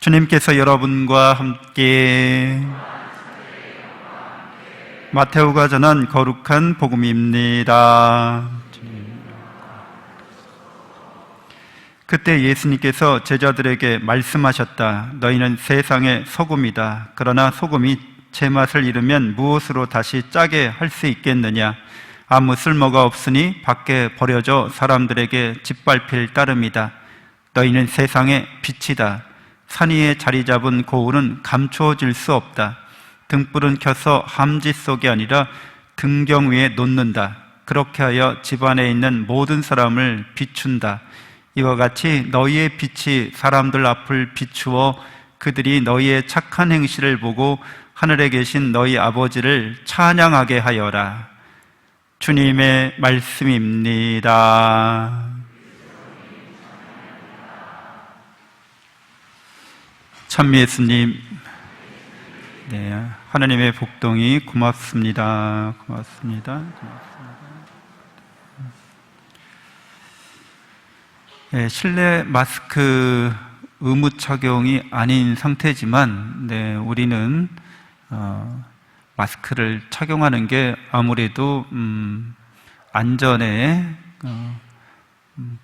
주님께서 여러분과 함께 마테오가 전한 거룩한 복음입니다. 그때 예수님께서 제자들에게 말씀하셨다. 너희는 세상의 소금이다. 그러나 소금이 제맛을 잃으면 무엇으로 다시 짜게 할 수 있겠느냐? 아무 쓸모가 없으니 밖에 버려져 사람들에게 짓밟힐 따름이다. 너희는 세상의 빛이다. 산 위에 자리 잡은 고울은 감추어질 수 없다. 등불은 켜서 함지 속이 아니라 등경 위에 놓는다. 그렇게 하여 집안에 있는 모든 사람을 비춘다. 이와 같이 너희의 빛이 사람들 앞을 비추어 그들이 너희의 착한 행실을 보고 하늘에 계신 너희 아버지를 찬양하게 하여라. 주님의 말씀입니다. 참 예수님, 네, 하나님의 복동이 고맙습니다. 고맙습니다. 네, 실내 마스크 의무 착용이 아닌 상태지만, 네, 우리는 마스크를 착용하는 게 아무래도 안전에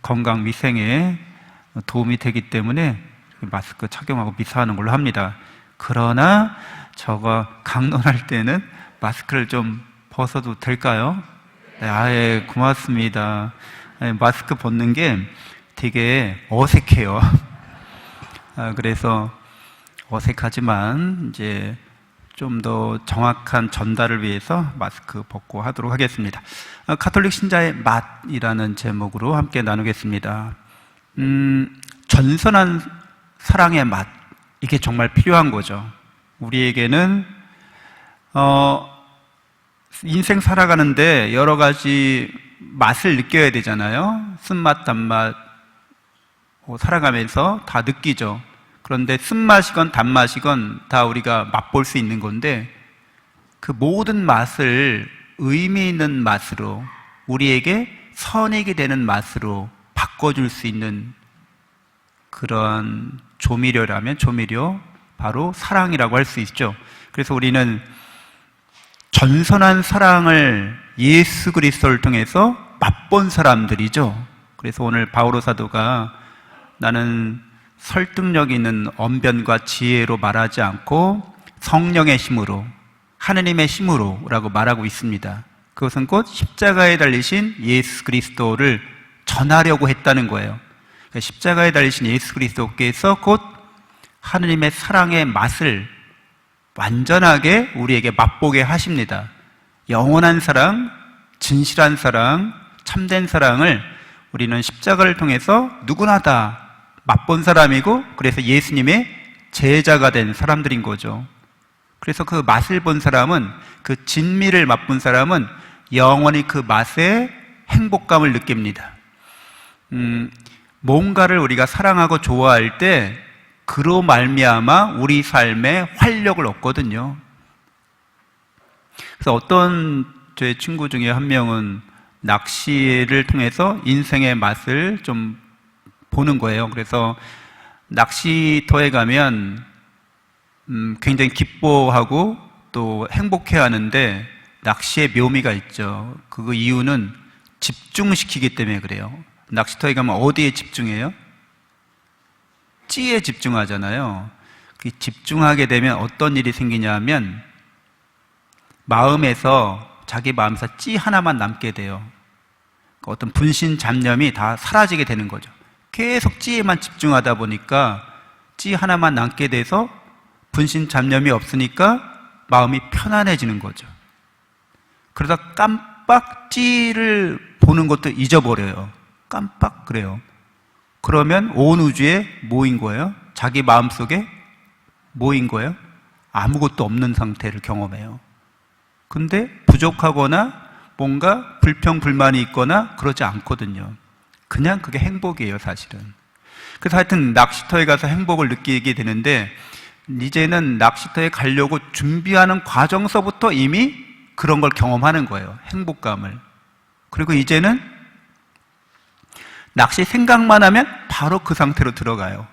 건강 위생에 도움이 되기 때문에 마스크 착용하고 미사하는 걸로 합니다. 그러나 저거 강론할 때는 마스크를 좀 벗어도 될까요? 네, 아예 고맙습니다. 마스크 벗는 게 되게 어색해요. 그래서 어색하지만 이제 좀 더 정확한 전달을 위해서 마스크 벗고 하도록 하겠습니다. 가톨릭 신자의 맛이라는 제목으로 함께 나누겠습니다. 전선한 사랑의 맛, 이게 정말 필요한 거죠. 우리에게는 인생 살아가는데 여러 가지 맛을 느껴야 되잖아요. 쓴맛, 단맛 살아가면서 다 느끼죠. 그런데 쓴맛이건 단맛이건 다 우리가 맛볼 수 있는 건데 그 모든 맛을 의미 있는 맛으로, 우리에게 선익이 되는 맛으로 바꿔줄 수 있는 그런 조미료라면 조미료, 바로 사랑이라고 할 수 있죠. 그래서 우리는 전선한 사랑을 예수 그리스도를 통해서 맛본 사람들이죠. 그래서 오늘 바오로 사도가 나는 설득력 있는 언변과 지혜로 말하지 않고 성령의 힘으로, 하느님의 힘으로 라고 말하고 있습니다. 그것은 곧 십자가에 달리신 예수 그리스도를 전하려고 했다는 거예요. 십자가에 달리신 예수 그리스도께서 곧 하느님의 사랑의 맛을 완전하게 우리에게 맛보게 하십니다. 영원한 사랑, 진실한 사랑, 참된 사랑을 우리는 십자가를 통해서 누구나 다 맛본 사람이고, 그래서 예수님의 제자가 된 사람들인 거죠. 그래서 그 맛을 본 사람은, 그 진미를 맛본 사람은 영원히 그 맛의 행복감을 느낍니다. 뭔가를 우리가 사랑하고 좋아할 때 그로 말미암아 우리 삶에 활력을 얻거든요. 그래서 어떤 제 친구 중에 한 명은 낚시를 통해서 인생의 맛을 좀 보는 거예요. 그래서 낚시터에 가면 굉장히 기뻐하고 또 행복해 하는데 낚시의 묘미가 있죠. 그 이유는 집중시키기 때문에 그래요. 낚시터에 가면 어디에 집중해요? 찌에 집중하잖아요. 집중하게 되면 어떤 일이 생기냐 하면 자기 마음에서 찌 하나만 남게 돼요. 어떤 분신 잡념이 다 사라지게 되는 거죠. 계속 찌에만 집중하다 보니까 찌 하나만 남게 돼서 분신 잡념이 없으니까 마음이 편안해지는 거죠. 그러다 깜빡 찌를 보는 것도 잊어버려요. 깜빡 그래요. 그러면 온 우주에 뭐인 거예요? 자기 마음속에 뭐인 거예요? 아무것도 없는 상태를 경험해요. 근데 부족하거나 뭔가 불평불만이 있거나 그러지 않거든요. 그냥 그게 행복이에요, 사실은. 그래서 하여튼 낚시터에 가서 행복을 느끼게 되는데, 이제는 낚시터에 가려고 준비하는 과정서부터 이미 그런 걸 경험하는 거예요. 행복감을. 그리고 이제는 낚시 생각만 하면 바로 그 상태로 들어가요.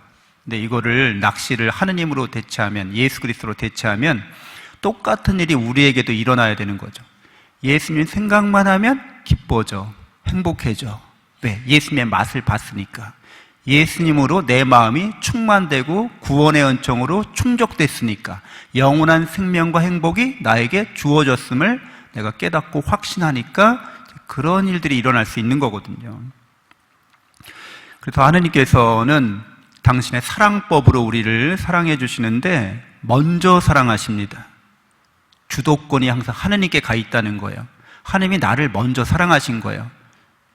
근데 이거를 낚시를 하느님으로 대체하면, 예수 그리스도로 대체하면 똑같은 일이 우리에게도 일어나야 되는 거죠. 예수님 생각만 하면 기뻐져, 행복해져. 왜? 예수님의 맛을 봤으니까. 예수님으로 내 마음이 충만되고 구원의 은총으로 충족됐으니까 영원한 생명과 행복이 나에게 주어졌음을 내가 깨닫고 확신하니까 그런 일들이 일어날 수 있는 거거든요. 그래서 하느님께서는 당신의 사랑법으로 우리를 사랑해 주시는데 먼저 사랑하십니다. 주도권이 항상 하느님께 가 있다는 거예요. 하느님이 나를 먼저 사랑하신 거예요.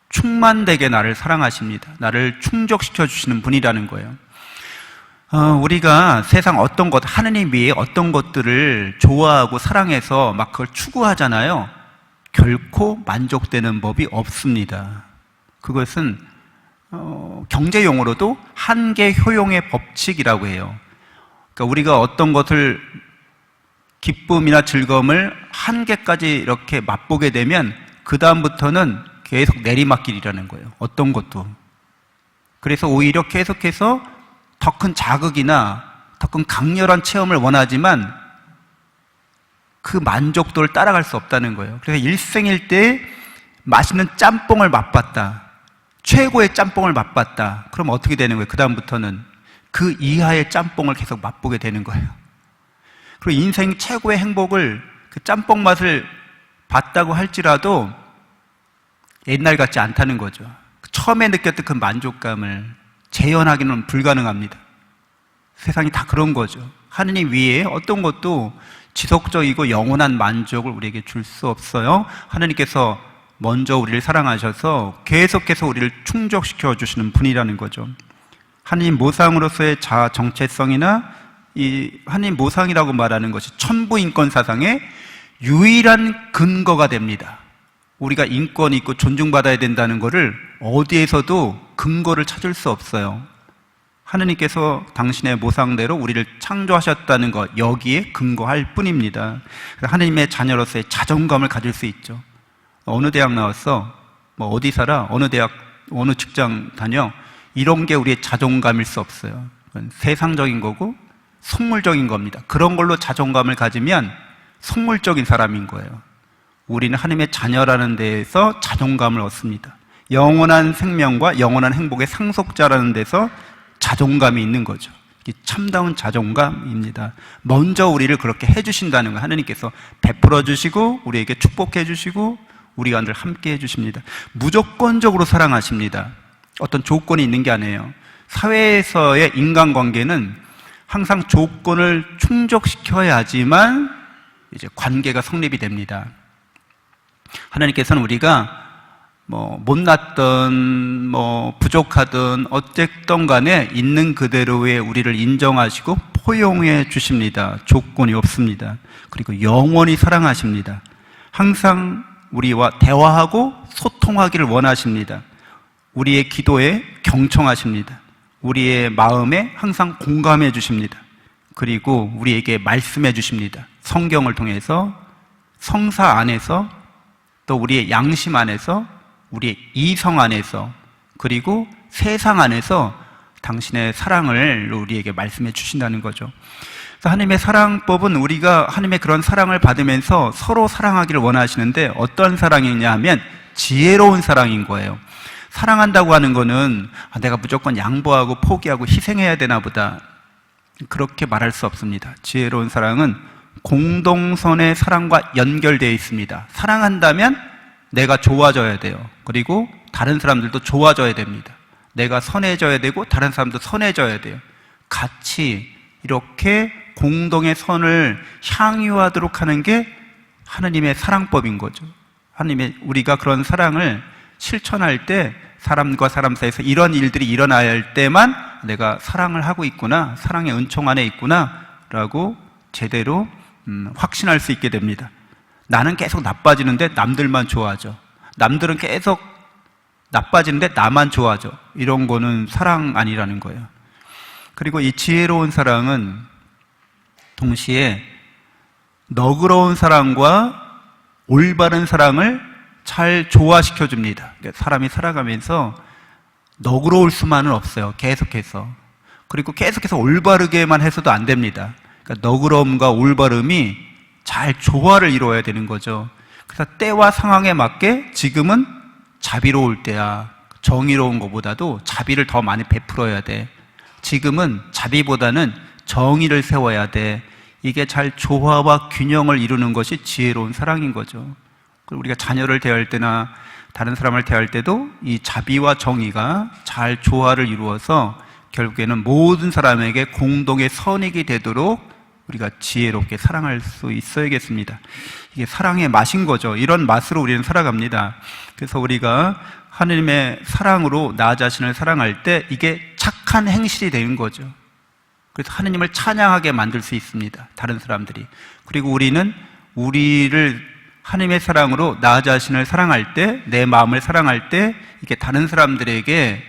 충만되게 나를 사랑하십니다. 나를 충족시켜 주시는 분이라는 거예요. 우리가 세상 어떤 것, 하느님 위에 어떤 것들을 좋아하고 사랑해서 막 그걸 추구하잖아요. 결코 만족되는 법이 없습니다. 그것은 경제 용어로도 한계 효용의 법칙이라고 해요. 그러니까 우리가 어떤 것을 기쁨이나 즐거움을 한계까지 이렇게 맛보게 되면 그 다음부터는 계속 내리막길이라는 거예요. 어떤 것도. 그래서 오히려 계속해서 더 큰 자극이나 더 큰 강렬한 체험을 원하지만 그 만족도를 따라갈 수 없다는 거예요. 그래서 일생일 때 맛있는 짬뽕을 맛봤다. 최고의 짬뽕을 맛봤다. 그럼 어떻게 되는 거예요? 그 다음부터는 그 이하의 짬뽕을 계속 맛보게 되는 거예요. 그리고 인생 최고의 행복을 그 짬뽕 맛을 봤다고 할지라도 옛날 같지 않다는 거죠. 처음에 느꼈던 그 만족감을 재현하기는 불가능합니다. 세상이 다 그런 거죠. 하느님 위에 어떤 것도 지속적이고 영원한 만족을 우리에게 줄 수 없어요. 하느님께서 먼저 우리를 사랑하셔서 계속해서 우리를 충족시켜 주시는 분이라는 거죠. 하느님 모상으로서의 자아 정체성이나 이 하느님 모상이라고 말하는 것이 천부인권 사상의 유일한 근거가 됩니다. 우리가 인권이 있고 존중받아야 된다는 것을 어디에서도 근거를 찾을 수 없어요. 하느님께서 당신의 모상대로 우리를 창조하셨다는 것, 여기에 근거할 뿐입니다. 하느님의 자녀로서의 자존감을 가질 수 있죠. 어느 대학 나왔어? 뭐 어디 살아? 어느 대학, 어느 직장 다녀? 이런 게 우리의 자존감일 수 없어요. 그건 세상적인 거고 속물적인 겁니다. 그런 걸로 자존감을 가지면 속물적인 사람인 거예요. 우리는 하나님의 자녀라는 데에서 자존감을 얻습니다. 영원한 생명과 영원한 행복의 상속자라는 데서 자존감이 있는 거죠. 이게 참다운 자존감입니다. 먼저 우리를 그렇게 해주신다는 거, 하느님께서 베풀어 주시고 우리에게 축복해 주시고 우리가 늘 함께 해주십니다. 무조건적으로 사랑하십니다. 어떤 조건이 있는 게 아니에요. 사회에서의 인간관계는 항상 조건을 충족시켜야지만 이제 관계가 성립이 됩니다. 하나님께서는 우리가 못났든 부족하든 어쨌든 간에 있는 그대로의 우리를 인정하시고 포용해 주십니다. 조건이 없습니다. 그리고 영원히 사랑하십니다. 항상 우리와 대화하고 소통하기를 원하십니다. 우리의 기도에 경청하십니다. 우리의 마음에 항상 공감해 주십니다. 그리고 우리에게 말씀해 주십니다. 성경을 통해서, 성사 안에서, 또 우리의 양심 안에서, 우리의 이성 안에서, 그리고 세상 안에서 당신의 사랑을 우리에게 말씀해 주신다는 거죠. 그래서 하나님의 사랑법은 우리가 하나님의 그런 사랑을 받으면서 서로 사랑하기를 원하시는데 어떤 사랑이냐 하면 지혜로운 사랑인 거예요. 사랑한다고 하는 거는 내가 무조건 양보하고 포기하고 희생해야 되나 보다, 그렇게 말할 수 없습니다. 지혜로운 사랑은 공동선의 사랑과 연결되어 있습니다. 사랑한다면 내가 좋아져야 돼요. 그리고 다른 사람들도 좋아져야 됩니다. 내가 선해져야 되고 다른 사람도 선해져야 돼요. 같이 이렇게 공동의 선을 향유하도록 하는 게 하나님의 사랑법인 거죠. 하나님의, 우리가 그런 사랑을 실천할 때 사람과 사람 사이에서 이런 일들이 일어나야 할 때만 내가 사랑을 하고 있구나, 사랑의 은총 안에 있구나 라고 제대로 확신할 수 있게 됩니다. 나는 계속 나빠지는데 남들만 좋아하죠. 남들은 계속 나빠지는데 나만 좋아하죠. 이런 거는 사랑 아니라는 거예요. 그리고 이 지혜로운 사랑은 동시에 너그러운 사랑과 올바른 사랑을 잘 조화시켜 줍니다. 사람이 살아가면서 너그러울 수만은 없어요. 계속해서. 그리고 계속해서 올바르게만 해서도 안 됩니다. 그러니까 너그러움과 올바름이 잘 조화를 이루어야 되는 거죠. 그래서 때와 상황에 맞게 지금은 자비로울 때야. 정의로운 것보다도 자비를 더 많이 베풀어야 돼. 지금은 자비보다는 정의를 세워야 돼. 이게 잘 조화와 균형을 이루는 것이 지혜로운 사랑인 거죠. 그리고 우리가 자녀를 대할 때나 다른 사람을 대할 때도 이 자비와 정의가 잘 조화를 이루어서 결국에는 모든 사람에게 공동의 선익이 되도록 우리가 지혜롭게 사랑할 수 있어야겠습니다. 이게 사랑의 맛인 거죠. 이런 맛으로 우리는 살아갑니다. 그래서 우리가 하나님의 사랑으로 나 자신을 사랑할 때 이게 착한 행실이 되는 거죠. 그래서 하나님을 찬양하게 만들 수 있습니다. 다른 사람들이. 그리고 우리는 우리를 하나님의 사랑으로 나 자신을 사랑할 때, 내 마음을 사랑할 때 이게 다른 사람들에게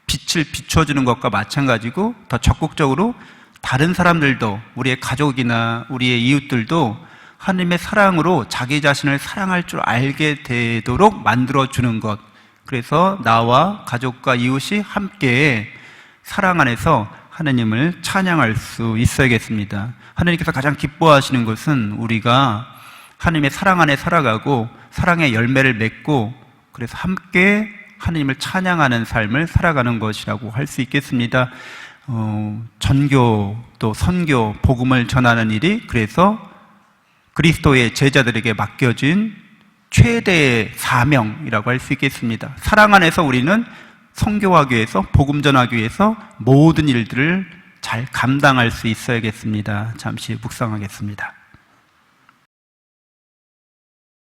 빛을 비춰주는 것과 마찬가지고 더 적극적으로 다른 사람들도, 우리의 가족이나 우리의 이웃들도 하나님의 사랑으로 자기 자신을 사랑할 줄 알게 되도록 만들어주는 것. 그래서 나와 가족과 이웃이 함께 사랑 안에서 하나님을 찬양할 수 있어야겠습니다. 하나님께서 가장 기뻐하시는 것은 우리가 하나님의 사랑 안에 살아가고 사랑의 열매를 맺고 그래서 함께 하나님을 찬양하는 삶을 살아가는 것이라고 할 수 있겠습니다. 전교 또 선교, 복음을 전하는 일이 그래서 그리스도의 제자들에게 맡겨진 최대의 사명이라고 할 수 있겠습니다. 사랑 안에서 우리는 선교하기 위해서, 복음 전하기 위해서 모든 일들을 잘 감당할 수 있어야겠습니다. 잠시 묵상하겠습니다.